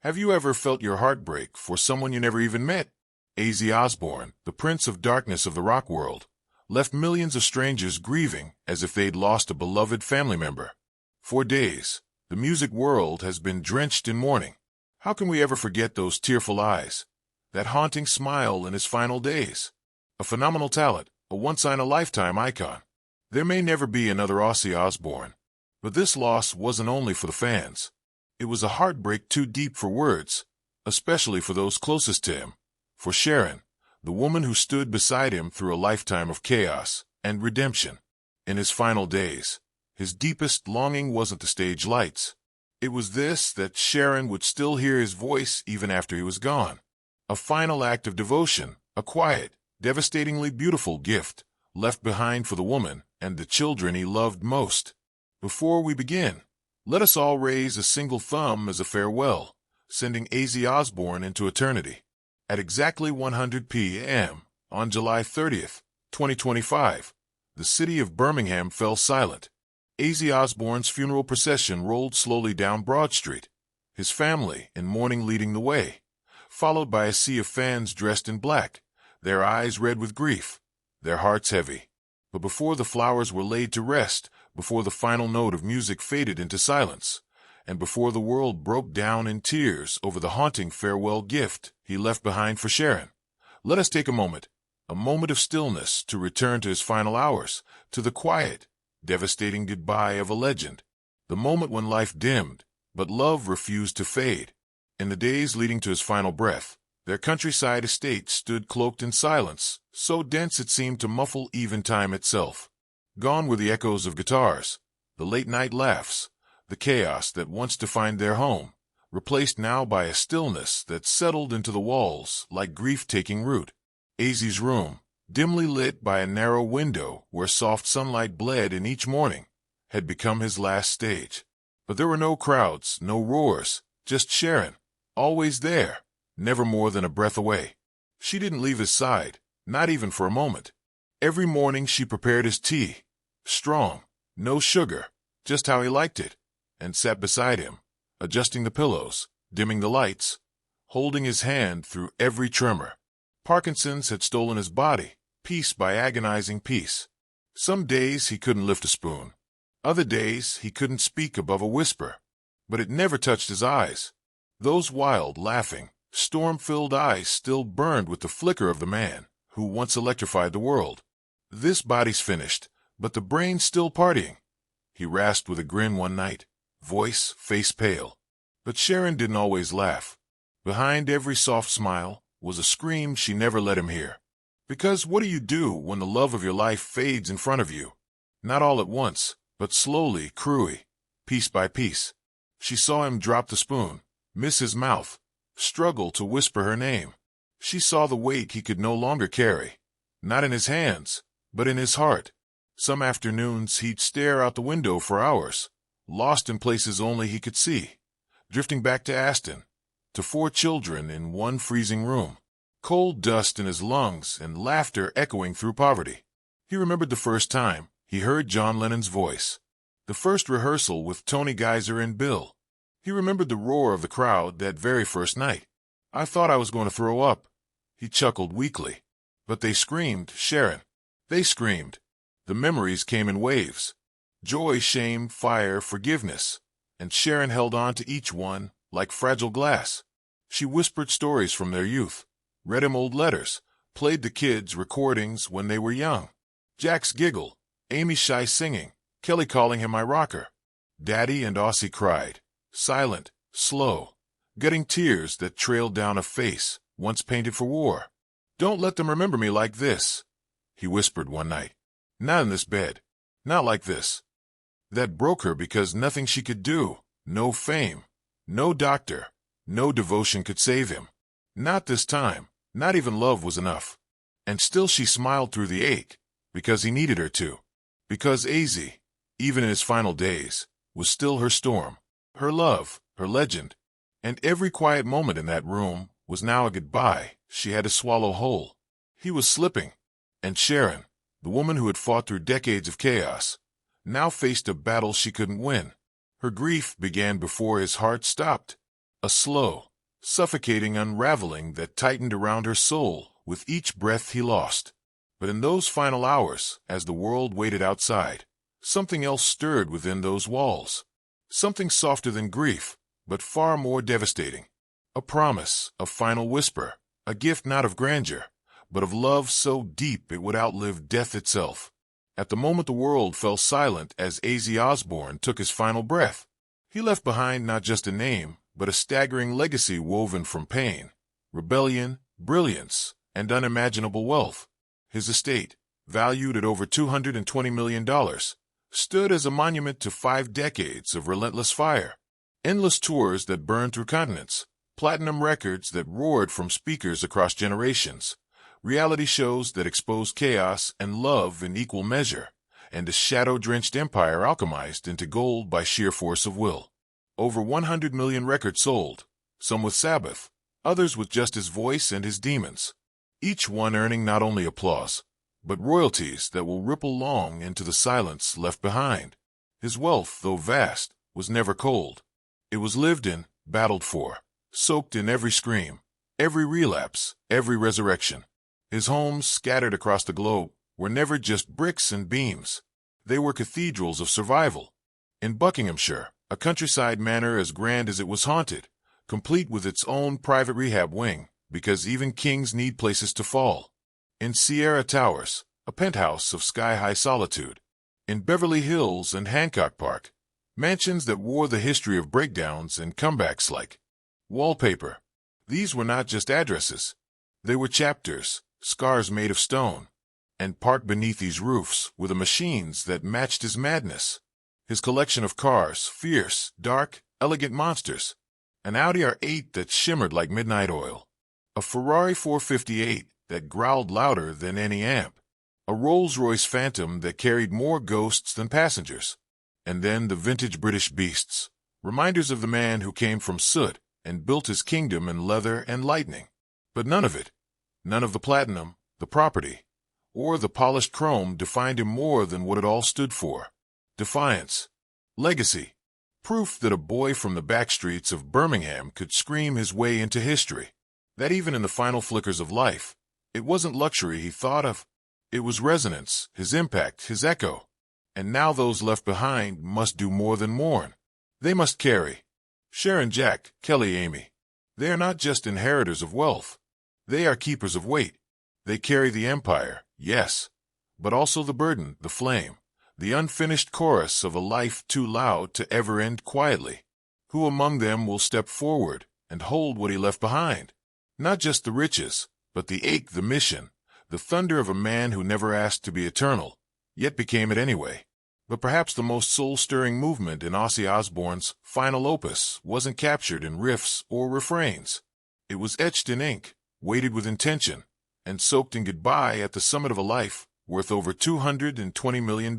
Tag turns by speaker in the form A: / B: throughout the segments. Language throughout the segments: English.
A: Have you ever felt your heart break for someone you never even met? Ozzy Osbourne, the Prince of Darkness of the rock world, left millions of strangers grieving as if they'd lost a beloved family member. For days, the music world has been drenched in mourning. How can we ever forget those tearful eyes, that haunting smile in his final days? A phenomenal talent, a once-in-a-lifetime icon. There may never be another Ozzy Osbourne, but this loss wasn't only for the fans. It was a heartbreak too deep for words, especially for those closest to him. For Sharon, the woman who stood beside him through a lifetime of chaos and redemption. In his final days, his deepest longing wasn't the stage lights. It was this, that Sharon would still hear his voice even after he was gone. A final act of devotion, a quiet, devastatingly beautiful gift left behind for the woman and the children he loved most. Before we begin, let us all raise a single thumb as a farewell, sending Ozzy Osbourne into eternity. At exactly 100 p.m. on July 30th, 2025, the city of Birmingham fell silent. Ozzy Osbourne's funeral procession rolled slowly down Broad Street, his family in mourning leading the way, followed by a sea of fans dressed in black, their eyes red with grief, their hearts heavy. But before the flowers were laid to rest, before the final note of music faded into silence, and before the world broke down in tears over the haunting farewell gift he left behind for Sharon, let us take a moment of stillness to return to his final hours, to the quiet, devastating goodbye of a legend, the moment when life dimmed, but love refused to fade. In the days leading to his final breath, their countryside estate stood cloaked in silence, so dense it seemed to muffle even time itself. Gone were the echoes of guitars, the late-night laughs, the chaos that once defined their home, replaced now by a stillness that settled into the walls like grief taking root. Ozzy's room, dimly lit by a narrow window where soft sunlight bled in each morning, had become his last stage. But there were no crowds, no roars, just Sharon, always there, never more than a breath away. She didn't leave his side, not even for a moment. Every morning she prepared his tea, strong, no sugar, just how he liked it, and sat beside him, adjusting the pillows, dimming the lights, holding his hand through every tremor. Parkinson's had stolen his body, piece by agonizing piece. Some days he couldn't lift a spoon. Other days he couldn't speak above a whisper. But it never touched his eyes. Those wild, laughing, storm-filled eyes still burned with the flicker of the man who once electrified the world. This body's finished, but the brain's still partying, he rasped with a grin one night, voice face pale. But Sharon didn't always laugh. Behind every soft smile was a scream she never let him hear. Because what do you do when the love of your life fades in front of you? Not all at once, but slowly, cruelly, piece by piece. She saw him drop the spoon, miss his mouth, struggle to whisper her name. She saw the weight he could no longer carry, not in his hands, but in his heart. Some afternoons he'd stare out the window for hours, lost in places only he could see, drifting back to Aston, to 4 children in one freezing room, cold dust in his lungs and laughter echoing through poverty. He remembered the first time he heard John Lennon's voice, the first rehearsal with Tony Geiser and Bill. He remembered the roar of the crowd that very first night. I thought I was going to throw up. He chuckled weakly. But they screamed, Sharon. They screamed. The memories came in waves. Joy, shame, fire, forgiveness. And Sharon held on to each one like fragile glass. She whispered stories from their youth, read him old letters, played the kids recordings when they were young. Jack's giggle, Amy's shy singing, Kelly calling him my rocker. Daddy and Ozzy cried, silent, slow, gutting tears that trailed down a face once painted for war. Don't let them remember me like this, he whispered one night. Not in this bed, not like this. That broke her because nothing she could do, no fame, no doctor, no devotion could save him. Not this time, not even love was enough. And still she smiled through the ache, because he needed her to. Because Ozzy, even in his final days, was still her storm, her love, her legend. And every quiet moment in that room was now a goodbye she had to swallow whole. He was slipping, and Sharon, the woman who had fought through decades of chaos, now faced a battle she couldn't win. Her grief began before his heart stopped. A slow, suffocating unraveling that tightened around her soul with each breath he lost. But in those final hours, as the world waited outside, something else stirred within those walls. Something softer than grief, but far more devastating. A promise, a final whisper, a gift not of grandeur, but of love so deep it would outlive death itself. At the moment the world fell silent as Ozzy Osbourne took his final breath. He left behind not just a name, but a staggering legacy woven from pain, rebellion, brilliance, and unimaginable wealth. His estate, valued at over $220 million, stood as a monument to 5 decades of relentless fire. Endless tours that burned through continents, platinum records that roared from speakers across generations, reality shows that exposed chaos and love in equal measure, and a shadow-drenched empire alchemized into gold by sheer force of will. Over 100 million records sold, some with Sabbath, others with just his voice and his demons, each one earning not only applause, but royalties that will ripple long into the silence left behind. His wealth, though vast, was never cold. It was lived in, battled for, soaked in every scream, every relapse, every resurrection. His homes, scattered across the globe, were never just bricks and beams. They were cathedrals of survival. In Buckinghamshire, a countryside manor as grand as it was haunted, complete with its own private rehab wing, because even kings need places to fall. In Sierra Towers, a penthouse of sky-high solitude. In Beverly Hills and Hancock Park, mansions that wore the history of breakdowns and comebacks like wallpaper. These were not just addresses. They were chapters, scars made of stone. And parked beneath these roofs were the machines that matched his madness. His collection of cars, fierce, dark, elegant monsters. An Audi R8 that shimmered like midnight oil. A Ferrari 458 that growled louder than any amp. A Rolls-Royce Phantom that carried more ghosts than passengers. And then the vintage British beasts, reminders of the man who came from soot and built his kingdom in leather and lightning. But none of it, none of the platinum, the property, or the polished chrome defined him more than what it all stood for. Defiance. Legacy. Proof that a boy from the backstreets of Birmingham could scream his way into history. That even in the final flickers of life, it wasn't luxury he thought of. It was resonance, his impact, his echo. And now those left behind must do more than mourn. They must carry. Sharon, Jack, Kelly, Amy. They are not just inheritors of wealth. They are keepers of weight. They carry the empire, yes, but also the burden, the flame, the unfinished chorus of a life too loud to ever end quietly. Who among them will step forward and hold what he left behind? Not just the riches, but the ache, the mission, the thunder of a man who never asked to be eternal, yet became it anyway. But perhaps the most soul-stirring movement in Ozzy Osbourne's final opus wasn't captured in riffs or refrains. It was etched in ink, weighted with intention, and soaked in goodbye at the summit of a life worth over $220 million.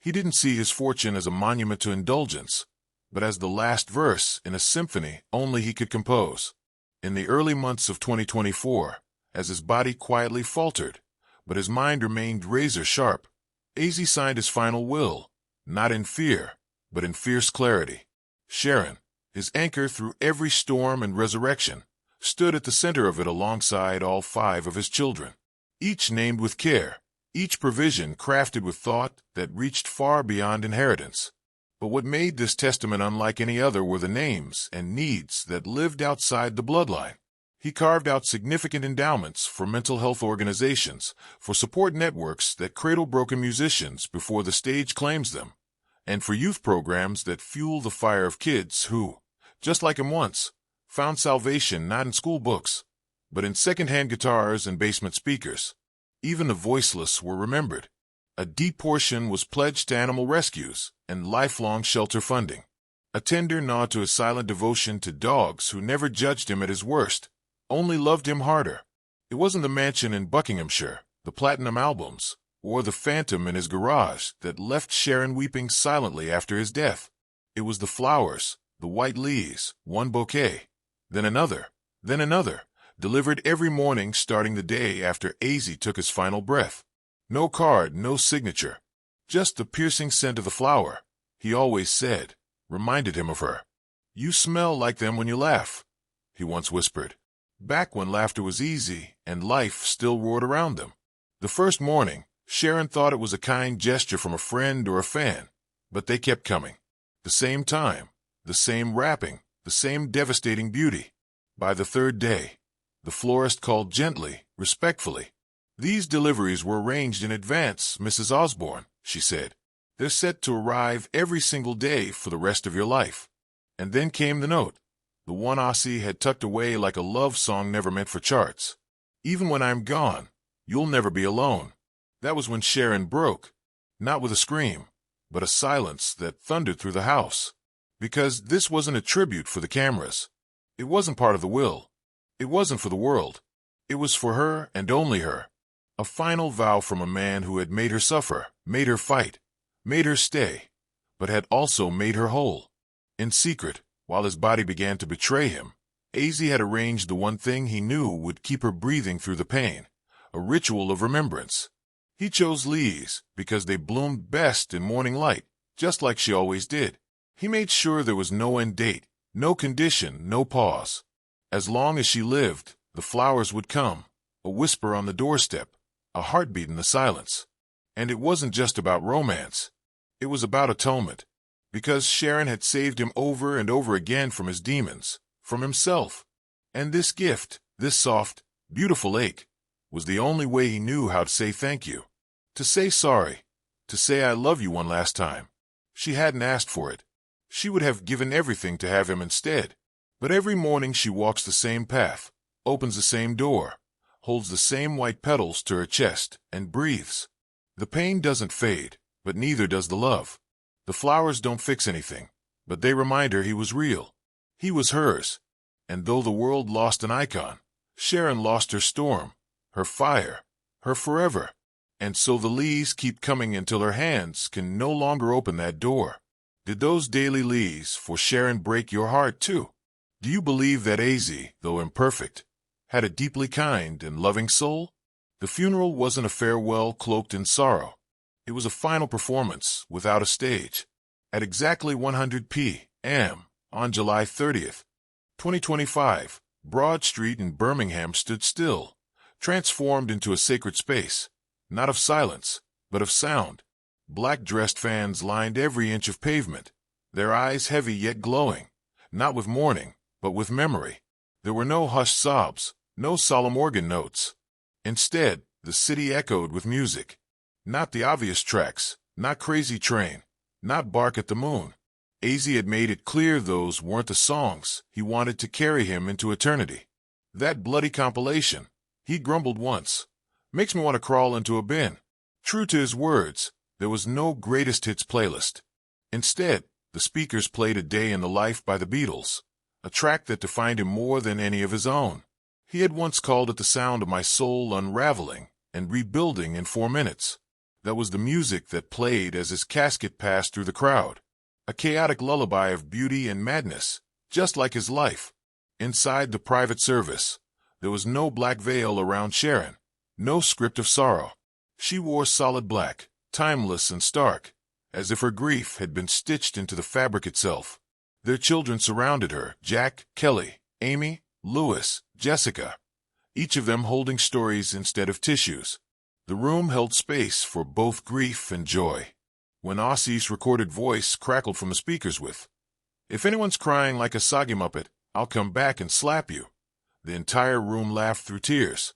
A: He didn't see his fortune as a monument to indulgence, but as the last verse in a symphony only he could compose. In the early months of 2024, as his body quietly faltered, but his mind remained razor-sharp, Ozzy signed his final will, not in fear, but in fierce clarity. Sharon, his anchor through every storm and resurrection, stood at the center of it alongside all 5 of his children, each named with care, each provision crafted with thought that reached far beyond inheritance. But what made this testament unlike any other were the names and needs that lived outside the bloodline. He carved out significant endowments for mental health organizations, for support networks that cradle broken musicians before the stage claims them, and for youth programs that fuel the fire of kids who, just like him once, found salvation not in school books, but in second-hand guitars and basement speakers. Even the voiceless were remembered. A deep portion was pledged to animal rescues and lifelong shelter funding. A tender nod to his silent devotion to dogs who never judged him at his worst, only loved him harder. It wasn't the mansion in Buckinghamshire, the platinum albums, or the phantom in his garage that left Sharon weeping silently after his death. It was the flowers, the white leaves, one bouquet, then another, delivered every morning starting the day after Ozzy took his final breath. No card, no signature, just the piercing scent of the flower, he always said, reminded him of her. You smell like them when you laugh. he once whispered, back when laughter was easy and life still roared around them. The first morning, Sharon thought it was a kind gesture from a friend or a fan, but they kept coming. The same time, the same wrapping, the same devastating beauty. By the third day, the florist called gently, respectfully. These deliveries were arranged in advance, Mrs. Osbourne, she said. They're set to arrive every single day for the rest of your life. And then came the note, the one Ozzy had tucked away like a love song never meant for charts. Even when I'm gone, you'll never be alone. That was when Sharon broke, not with a scream, but a silence that thundered through the house. Because this wasn't a tribute for the cameras. It wasn't part of the will. It wasn't for the world. It was for her and only her. A final vow from a man who had made her suffer, made her fight, made her stay, but had also made her whole. In secret, while his body began to betray him, Ozzy had arranged the one thing he knew would keep her breathing through the pain, a ritual of remembrance. He chose lilies because they bloomed best in morning light, just like she always did. He made sure there was no end date, no condition, no pause. As long as she lived, the flowers would come, a whisper on the doorstep, a heartbeat in the silence. And it wasn't just about romance. It was about atonement. Because Sharon had saved him over and over again from his demons, from himself. And this gift, this soft, beautiful ache, was the only way he knew how to say thank you. To say sorry. To say I love you one last time. She hadn't asked for it. She would have given everything to have him instead. But every morning she walks the same path, opens the same door, holds the same white petals to her chest, and breathes. The pain doesn't fade, but neither does the love. The flowers don't fix anything, but they remind her he was real. He was hers. And though the world lost an icon, Sharon lost her storm, her fire, her forever. And so the leaves keep coming until her hands can no longer open that door. Did those daily leaves for Sharon break your heart too? Do you believe that Ozzy, though imperfect, had a deeply kind and loving soul? The funeral wasn't a farewell cloaked in sorrow. It was a final performance without a stage. At exactly 100 p.m. on July 30th, 2025, Broad Street in Birmingham stood still, transformed into a sacred space, not of silence, but of sound. Black-dressed fans lined every inch of pavement, their eyes heavy yet glowing, not with mourning, but with memory. There were no hushed sobs, no solemn organ notes. Instead, the city echoed with music. Not the obvious tracks, not Crazy Train, not Bark at the Moon. Ozzy had made it clear those weren't the songs he wanted to carry him into eternity. That bloody compilation, he grumbled once, makes me want to crawl into a bin. True to his words, there was no greatest hits playlist. Instead, the speakers played A Day in the Life by the Beatles, a track that defined him more than any of his own. He had once called it the sound of my soul unraveling and rebuilding in 4 minutes. That was the music that played as his casket passed through the crowd. A chaotic lullaby of beauty and madness, just like his life. Inside the private service, there was no black veil around Sharon, no script of sorrow. She wore solid black, timeless and stark, as if her grief had been stitched into the fabric itself. Their children surrounded her, Jack, Kelly, Amy, Lewis, Jessica, each of them holding stories instead of tissues. The room held space for both grief and joy. When Ozzy's recorded voice crackled from the speakers with, "If anyone's crying like a soggy muppet, I'll come back and slap you," the entire room laughed through tears.